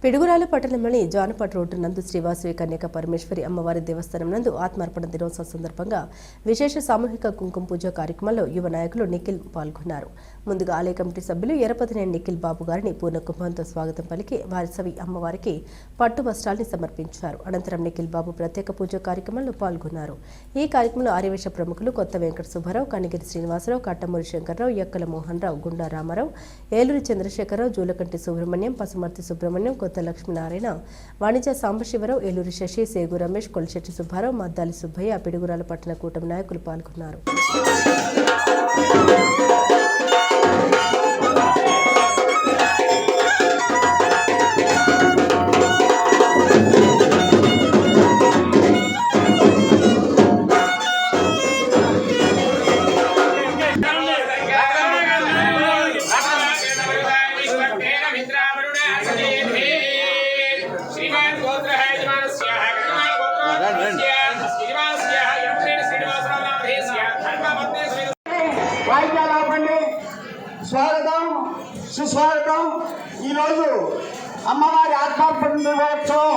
పిడుగురాల పట్టణంలోని జానపట్ రోడ్డు నందు శ్రీవాసవి కన్యక పరమేశ్వరి అమ్మవారి దేవస్థానం నందు ఆత్మార్పణ దినోత్సవం సందర్భంగా విశేష సామూహిక కుంకుమ పూజ కార్యక్రమంలో యువ నాయకులు నిఖిల్ పాల్గొన్నారు. ముందుగా ఆలయ కమిటీ సభ్యులు ఎరపతినేని నిఖిల్ బాబు గారిని పూర్ణ కుంభంతో స్వాగతం పలికి వారసవి అమ్మవారికి పట్టు వస్త్రాల్ని సమర్పించారు. అనంతరం నిఖిల్ బాబు ప్రత్యేక పూజ కార్యక్రమంలో పాల్గొన్నారు. ఈ కార్యక్రమంలో ఆర్యవేశ ప్రముఖులు కొత్త వెంకట సుబ్బారావు, కనిగిరి శ్రీనివాసరావు, కట్టమూరి శంకర్రావు, యక్కల మోహన్ రావు, గుండా రామారావు, ఏలూరి చంద్రశేఖరరావు, జూలకంటి సుబ్రహ్మణ్యం, పసుమర్తి సుబ్రహ్మణ్యం, కొత్త లక్ష్మీనారాయణ, వాణిజ్య సాంబశివరావు, ఏలూరి శశి, సేగు రమేష్, కొలిశెట్టి సుబ్బారావు, మద్దాలి సుబ్బయ్య, పిడుగురాల పట్టణ కూటమి నాయకులు పాల్గొన్నారు. స్వాగతం సుస్వాగతం. ఈరోజు అమ్మవారి ఆత్మార్పణ దినోత్సవం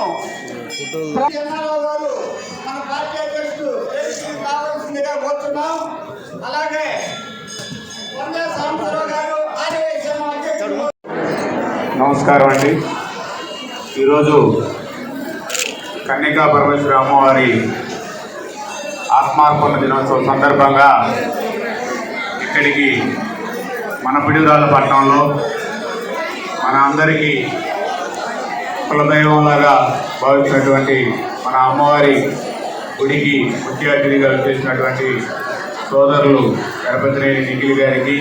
గారు మన పార్టీ అధ్యక్షుడు కావాల్సిందిగా కోరుతున్నాం. అలాగే సాంబశివరావు గారు నమస్కారం అండి. ఈరోజు కన్యకా పరమేశ్వరి అమ్మవారి ఆత్మార్పణ దినోత్సవం సందర్భంగా ఇక్కడికి మన పిడుగురాల పట్టణంలో మన అందరికీ కులదైవంలాగా భావించినటువంటి మన అమ్మవారి గుడికి ముఖ్య అతిథిగా చేసినటువంటి సోదరులు ఎరపతినేని నిఖిల్ గారికి,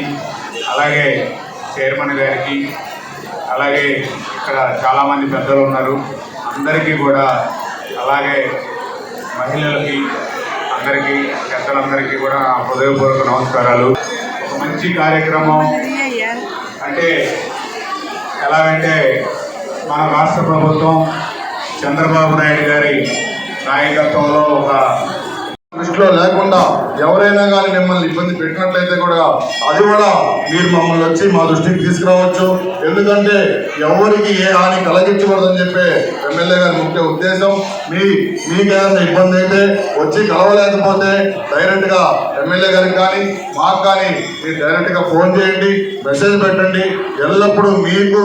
అలాగే చైర్మన్ గారికి, అలాగే ఇక్కడ చాలామంది పెద్దలు ఉన్నారు, అందరికీ కూడా, అలాగే మహిళలకి అందరికీ పెద్దలందరికీ కూడా హృదయపూర్వక నమస్కారాలు. ఒక మంచి కార్యక్రమం అంటే ఎలాగంటే మన రాష్ట్ర ప్రభుత్వం చంద్రబాబు నాయుడు గారి నాయకత్వంలో ఒక దృష్టిలో లేకుండా ఎవరైనా కానీ మిమ్మల్ని ఇబ్బంది పెట్టినట్లయితే కూడా అది కూడా మీరు మమ్మల్ని వచ్చి మా దృష్టికి తీసుకురావచ్చు. ఎందుకంటే ఎవరికి ఏ హాని కలిగించకూడదని చెప్పే ఎమ్మెల్యే గారి ముఖ్య ఉద్దేశం. మీకేమైనా ఇబ్బంది అయితే వచ్చి కలవలేకపోతే డైరెక్ట్గా ఎమ్మెల్యే గారికి కానీ మాకు కానీ మీరు డైరెక్ట్గా ఫోన్ చేయండి, మెసేజ్ పెట్టండి. ఎల్లప్పుడూ మీకు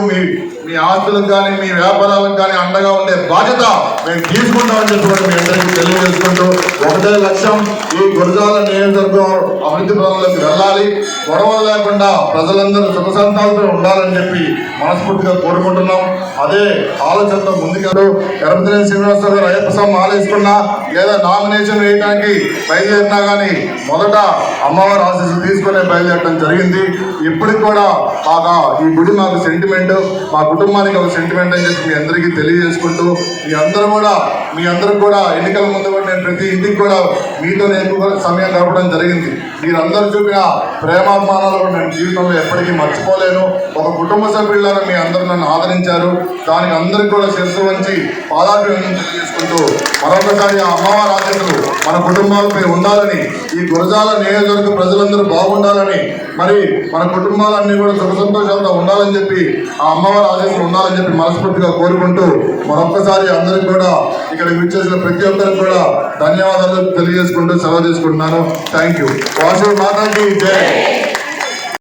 మీ ఆస్తులకు కానీ మీ వ్యాపారాలకు కానీ అండగా ఉండే బాధ్యత మేము తీసుకుంటామని చెప్పి కూడా మీ అందరికీ తెలియజేసుకుంటూ ఒకటే లక్ష్యం, ఈ గురజాల నియోజకవర్గం అభివృద్ధి పనులకు వెళ్ళాలి, గొడవలు లేకుండా ప్రజలందరూ సుఖ సంతాలతో ఉండాలని చెప్పి మనస్ఫూర్తిగా కోరుకుంటున్నాం. అదే ఆలోచనతో ముందుకెళ్ళు. ఎరపతినేని శ్రీనివాసరావు గారు అయ్యప్ప స్వామి ఆలోచుకున్నా లేదా నామినేషన్ వేయడానికి బయలుదేరినా కానీ మొదట అమ్మవారి ఆశీస్సులు తీసుకునే బయలుదేరడం జరిగింది. ఇప్పటికి కూడా బాగా ఈ గుడి మాకు సెంటిమెంట్, మా కుటుంబానికి ఒక సెంటిమెంట్ అని చెప్పి మీ అందరికీ తెలియజేసుకుంటూ మీ అందరూ కూడా ఎన్నికల ముందు కూడా నేను ప్రతి ఇంటికి కూడా మీతో నేను కూడా సమయం గడపడం జరిగింది. మీరందరూ చూపిన ప్రేమాభిమానాలు కూడా నేను జీవితంలో ఎప్పటికీ మర్చిపోలేను. ఒక కుటుంబ సభ్యులను మీ అందరూ నన్ను ఆదరించారు. దానికి అందరికీ కూడా శిరస్సు వంచి పాదాభివందనం తెలియజేసుకుంటూ మరొకసారి ఆ అమ్మవారి ఆశీస్సులు మన కుటుంబాలపై ఉండాలని, ఈ గురజాల నియోజకవర్గ ప్రజలందరూ బాగుండాలని, మరి మన కుటుంబాలన్నీ కూడా సుఖ సంతోషాలతో ఉండాలని చెప్పి ఆ అమ్మవారి ఆశీస్సులు ఉండాలని చెప్పి మనస్ఫూర్తిగా కోరుకుంటూ మరొక్కసారి అందరికీ కూడా ఇక్కడ విచ్చేసిన ప్రతి ఒక్కరికి కూడా ధన్యవాదాలు తెలియజేసుకుంటూ సెలవు తీసుకుంటున్నాను. Thank you. వాసు మాతాకి జై.